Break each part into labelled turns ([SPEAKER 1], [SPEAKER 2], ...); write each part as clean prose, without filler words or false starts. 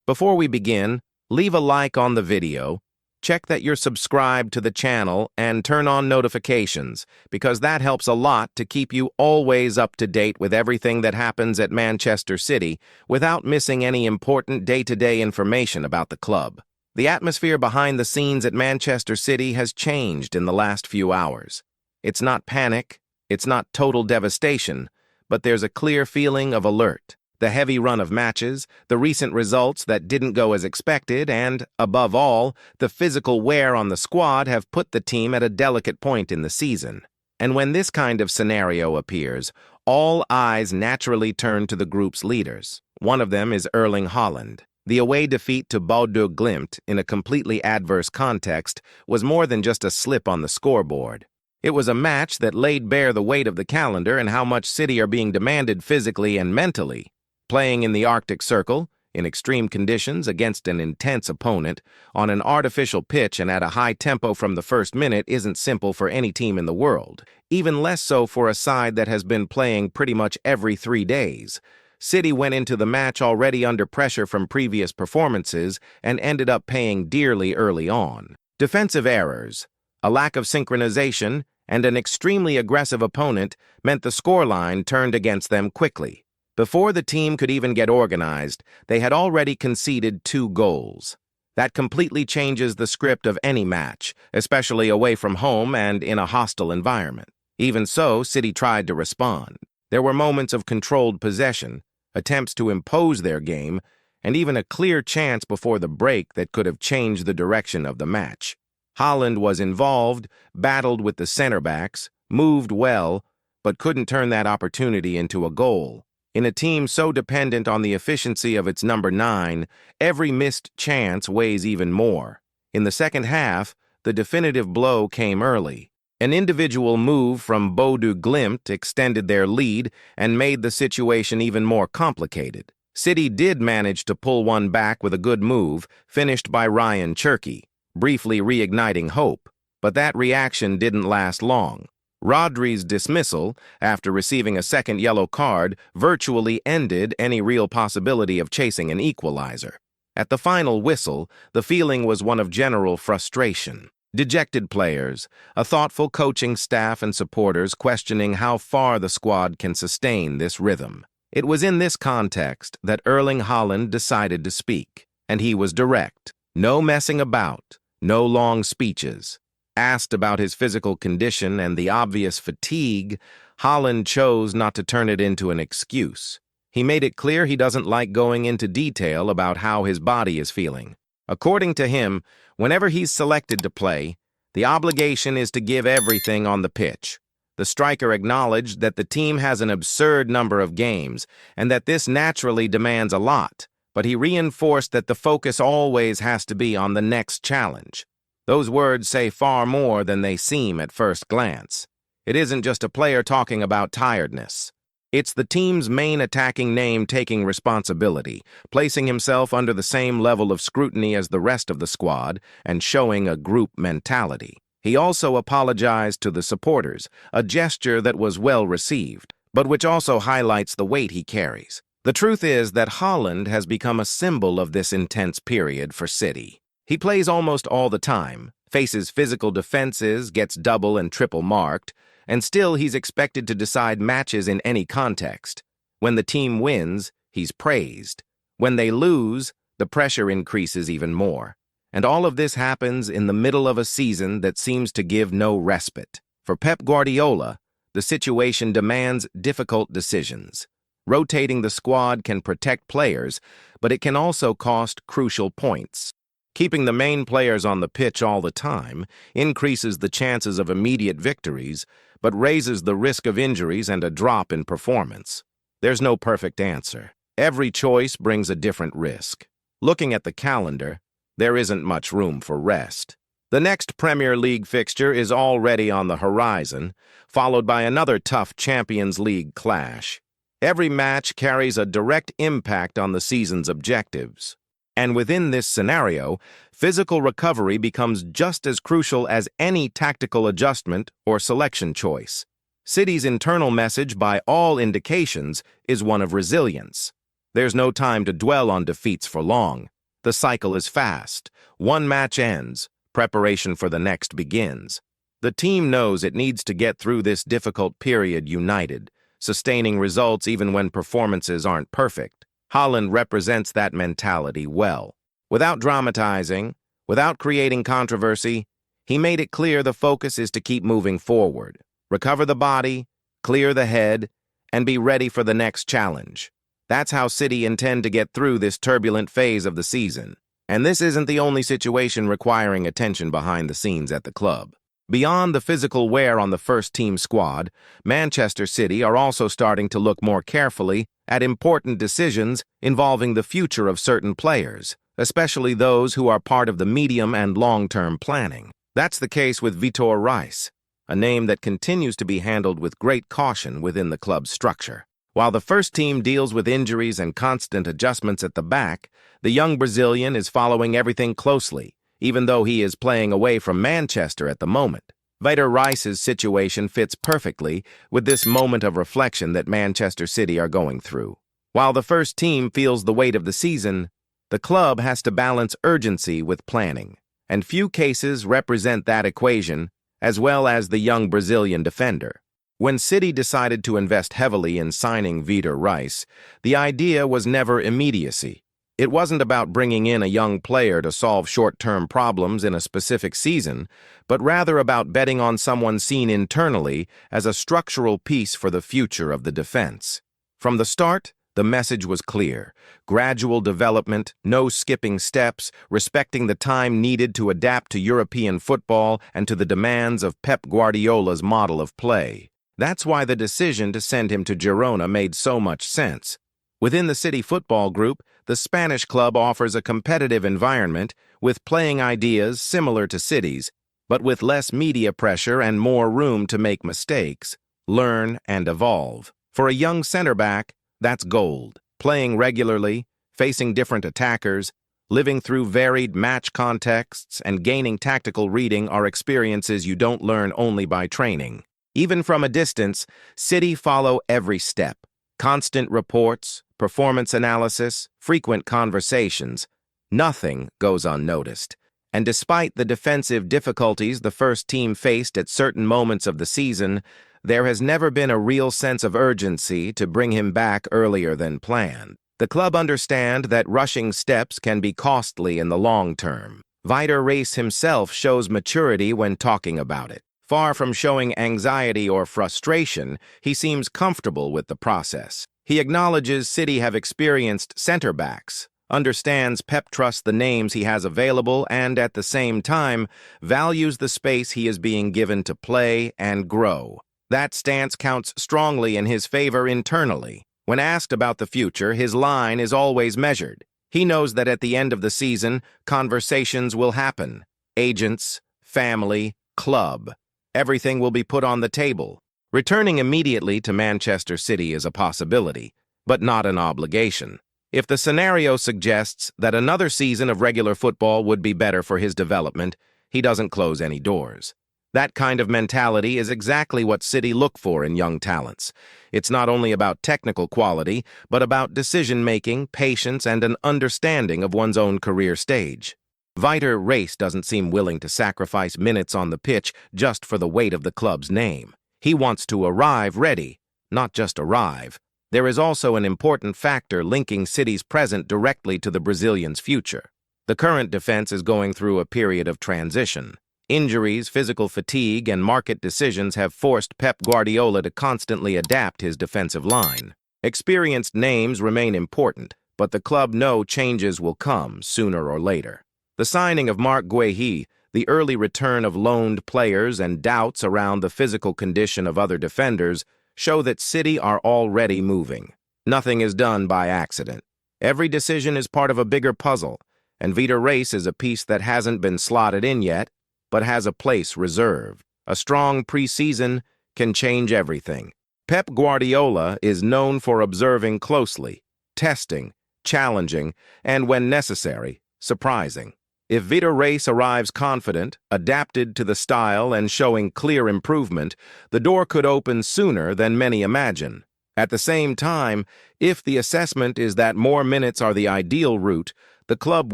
[SPEAKER 1] Before we begin, leave a like on the video, check that you're subscribed to the channel, and turn on notifications, because that helps a lot to keep you always up to date with everything that happens at Manchester City without missing any important day-to-day information about the club. The atmosphere behind the scenes at Manchester City has changed in the last few hours. It's not panic, it's not total devastation, but there's a clear feeling of alert. The heavy run of matches, the recent results that didn't go as expected, and, above all, the physical wear on the squad have put the team at a delicate point in the season. And when this kind of scenario appears, all eyes naturally turn to the group's leaders. One of them is Erling Haaland. The away defeat to Bodo Glimt in a completely adverse context was more than just a slip on the scoreboard. It was a match that laid bare the weight of the calendar and how much City are being demanded physically and mentally. Playing in the Arctic Circle, in extreme conditions against an intense opponent, on an artificial pitch and at a high tempo from the first minute isn't simple for any team in the world, even less so for a side that has been playing pretty much every 3 days. City went into the match already under pressure from previous performances and ended up paying dearly early on. Defensive errors, a lack of synchronization, and an extremely aggressive opponent meant the scoreline turned against them quickly. Before the team could even get organized, they had already conceded 2 goals. That completely changes the script of any match, especially away from home and in a hostile environment. Even so, City tried to respond. There were moments of controlled possession, attempts to impose their game, and even a clear chance before the break that could have changed the direction of the match. Haaland was involved, battled with the center-backs, moved well, but couldn't turn that opportunity into a goal. In a team so dependent on the efficiency of its number 9, every missed chance weighs even more. In the second half, the definitive blow came early. An individual move from Bodo Glimt extended their lead and made the situation even more complicated. City did manage to pull one back with a good move, finished by Ryan Cherki, briefly reigniting hope. But that reaction didn't last long. Rodri's dismissal, after receiving a second yellow card, virtually ended any real possibility of chasing an equalizer. At the final whistle, the feeling was one of general frustration. Dejected players, a thoughtful coaching staff and supporters questioning how far the squad can sustain this rhythm. It was in this context that Erling Haaland decided to speak, and he was direct. No messing about, no long speeches. Asked about his physical condition and the obvious fatigue, Haaland chose not to turn it into an excuse. He made it clear he doesn't like going into detail about how his body is feeling. According to him, whenever he's selected to play, the obligation is to give everything on the pitch. The striker acknowledged that the team has an absurd number of games and that this naturally demands a lot, but he reinforced that the focus always has to be on the next challenge. Those words say far more than they seem at first glance. It isn't just a player talking about tiredness. It's the team's main attacking name taking responsibility, placing himself under the same level of scrutiny as the rest of the squad and showing a group mentality. He also apologized to the supporters, a gesture that was well received, but which also highlights the weight he carries. The truth is that Haaland has become a symbol of this intense period for City. He plays almost all the time, faces physical defenses, gets double and triple marked, and still he's expected to decide matches in any context. When the team wins, he's praised. When they lose, the pressure increases even more. And all of this happens in the middle of a season that seems to give no respite. For Pep Guardiola, the situation demands difficult decisions. Rotating the squad can protect players, but it can also cost crucial points. Keeping the main players on the pitch all the time increases the chances of immediate victories, but raises the risk of injuries and a drop in performance. There's no perfect answer. Every choice brings a different risk. Looking at the calendar, there isn't much room for rest. The next Premier League fixture is already on the horizon, followed by another tough Champions League clash. Every match carries a direct impact on the season's objectives. And within this scenario, physical recovery becomes just as crucial as any tactical adjustment or selection choice. City's internal message, by all indications, is one of resilience. There's no time to dwell on defeats for long. The cycle is fast. One match ends. Preparation for the next begins. The team knows it needs to get through this difficult period united, sustaining results even when performances aren't perfect. Haaland represents that mentality well. Without dramatizing, without creating controversy, he made it clear the focus is to keep moving forward, recover the body, clear the head, and be ready for the next challenge. That's how City intend to get through this turbulent phase of the season. And this isn't the only situation requiring attention behind the scenes at the club. Beyond the physical wear on the first-team squad, Manchester City are also starting to look more carefully at important decisions involving the future of certain players, especially those who are part of the medium and long-term planning. That's the case with Vitor Rice, a name that continues to be handled with great caution within the club's structure. While the first team deals with injuries and constant adjustments at the back, the young Brazilian is following everything closely, even though he is playing away from Manchester at the moment. Vitor Rice's situation fits perfectly with this moment of reflection that Manchester City are going through. While the first team feels the weight of the season, the club has to balance urgency with planning, and few cases represent that equation, as well as the young Brazilian defender. When City decided to invest heavily in signing Vitor Rice, the idea was never immediacy. It wasn't about bringing in a young player to solve short-term problems in a specific season, but rather about betting on someone seen internally as a structural piece for the future of the defense. From the start, the message was clear: gradual development, no skipping steps, respecting the time needed to adapt to European football and to the demands of Pep Guardiola's model of play. That's why the decision to send him to Girona made so much sense. Within the City football group, the Spanish club offers a competitive environment with playing ideas similar to City's, but with less media pressure and more room to make mistakes, learn, and evolve. For a young center-back, that's gold. Playing regularly, facing different attackers, living through varied match contexts, and gaining tactical reading are experiences you don't learn only by training. Even from a distance, City follow every step. Constant reports, performance analysis, frequent conversations. Nothing goes unnoticed. And despite the defensive difficulties the first team faced at certain moments of the season, there has never been a real sense of urgency to bring him back earlier than planned. The club understand that rushing steps can be costly in the long term. Vitor Rice himself shows maturity when talking about it. Far from showing anxiety or frustration, he seems comfortable with the process. He acknowledges City have experienced center-backs, understands Pep trusts the names he has available, and at the same time, values the space he is being given to play and grow. That stance counts strongly in his favor internally. When asked about the future, his line is always measured. He knows that at the end of the season, conversations will happen. Agents, family, club. Everything will be put on the table. Returning immediately to Manchester City is a possibility, but not an obligation. If the scenario suggests that another season of regular football would be better for his development, he doesn't close any doors. That kind of mentality is exactly what City look for in young talents. It's not only about technical quality, but about decision-making, patience, and an understanding of one's own career stage. Vitor Rice doesn't seem willing to sacrifice minutes on the pitch just for the weight of the club's name. He wants to arrive ready, not just arrive. There is also an important factor linking City's present directly to the Brazilian's future. The current defense is going through a period of transition. Injuries, physical fatigue, and market decisions have forced Pep Guardiola to constantly adapt his defensive line. Experienced names remain important, but the club know changes will come sooner or later. The signing of Marc Guehi, the early return of loaned players, and doubts around the physical condition of other defenders show that City are already moving. Nothing is done by accident. Every decision is part of a bigger puzzle, and Vitor Rice is a piece that hasn't been slotted in yet, but has a place reserved. A strong preseason can change everything. Pep Guardiola is known for observing closely, testing, challenging, and when necessary, surprising. If Vitor Rice arrives confident, adapted to the style, and showing clear improvement, the door could open sooner than many imagine. At the same time, if the assessment is that more minutes are the ideal route, the club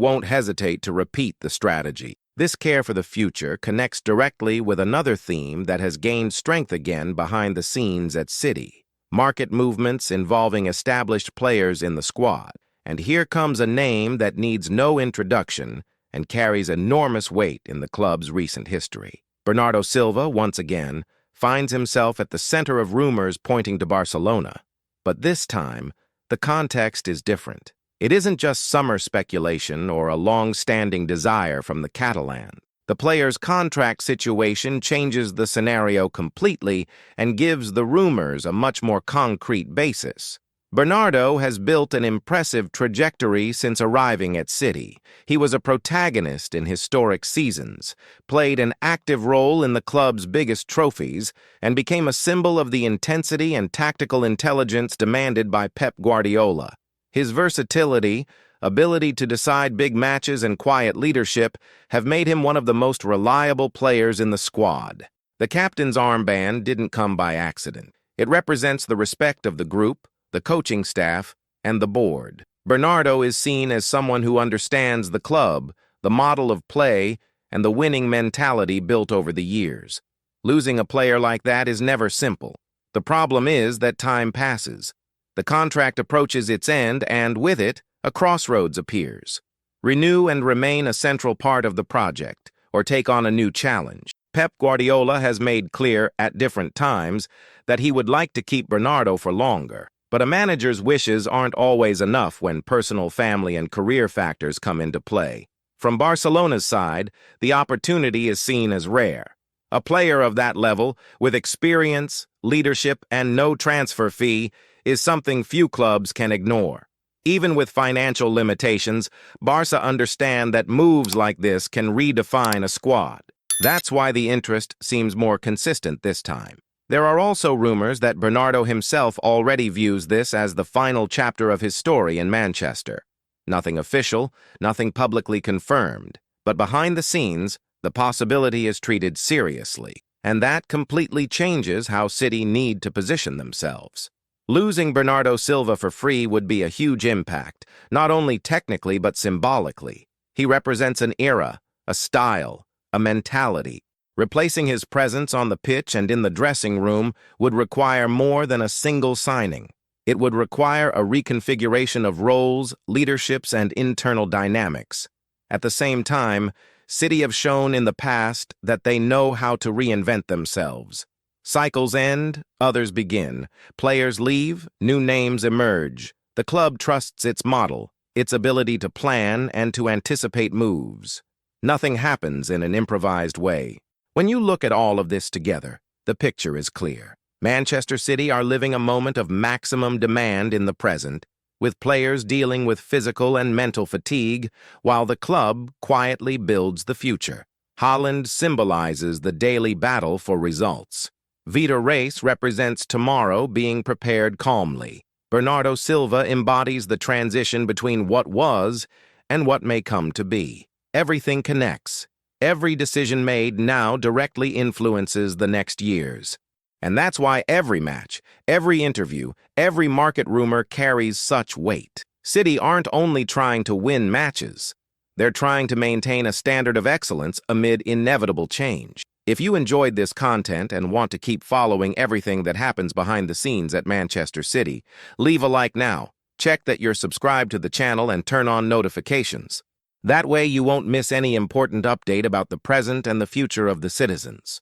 [SPEAKER 1] won't hesitate to repeat the strategy. This care for the future connects directly with another theme that has gained strength again behind the scenes at City: market movements involving established players in the squad. And here comes a name that needs no introduction and carries enormous weight in the club's recent history. Bernardo Silva, once again, finds himself at the center of rumors pointing to Barcelona. But this time, the context is different. It isn't just summer speculation or a long-standing desire from the Catalan. The player's contract situation changes the scenario completely and gives the rumors a much more concrete basis. Bernardo has built an impressive trajectory since arriving at City. He was a protagonist in historic seasons, played an active role in the club's biggest trophies, and became a symbol of the intensity and tactical intelligence demanded by Pep Guardiola. His versatility, ability to decide big matches, and quiet leadership have made him one of the most reliable players in the squad. The captain's armband didn't come by accident. It represents the respect of the group, the coaching staff, and the board. Bernardo is seen as someone who understands the club, the model of play, and the winning mentality built over the years. Losing a player like that is never simple. The problem is that time passes. The contract approaches its end, and with it, a crossroads appears. Renew and remain a central part of the project, or take on a new challenge. Pep Guardiola has made clear at different times that he would like to keep Bernardo for longer. But a manager's wishes aren't always enough when personal, family, and career factors come into play. From Barcelona's side, the opportunity is seen as rare. A player of that level, with experience, leadership, and no transfer fee, is something few clubs can ignore. Even with financial limitations, Barca understand that moves like this can redefine a squad. That's why the interest seems more consistent this time. There are also rumors that Bernardo himself already views this as the final chapter of his story in Manchester. Nothing official, nothing publicly confirmed, but behind the scenes, the possibility is treated seriously, and that completely changes how City need to position themselves. Losing Bernardo Silva for free would be a huge impact, not only technically but symbolically. He represents an era, a style, a mentality. Replacing his presence on the pitch and in the dressing room would require more than a single signing. It would require a reconfiguration of roles, leaderships, and internal dynamics. At the same time, City have shown in the past that they know how to reinvent themselves. Cycles end, others begin. Players leave, new names emerge. The club trusts its model, its ability to plan and to anticipate moves. Nothing happens in an improvised way. When you look at all of this together, the picture is clear. Manchester City are living a moment of maximum demand in the present, with players dealing with physical and mental fatigue, while the club quietly builds the future. Haaland symbolizes the daily battle for results. Vita Race represents tomorrow being prepared calmly. Bernardo Silva embodies the transition between what was and what may come to be. Everything connects. Every decision made now directly influences the next years. And that's why every match, every interview, every market rumor carries such weight. City aren't only trying to win matches. They're trying to maintain a standard of excellence amid inevitable change. If you enjoyed this content and want to keep following everything that happens behind the scenes at Manchester City, leave a like now. Check that you're subscribed to the channel and turn on notifications. That way you won't miss any important update about the present and the future of the citizens.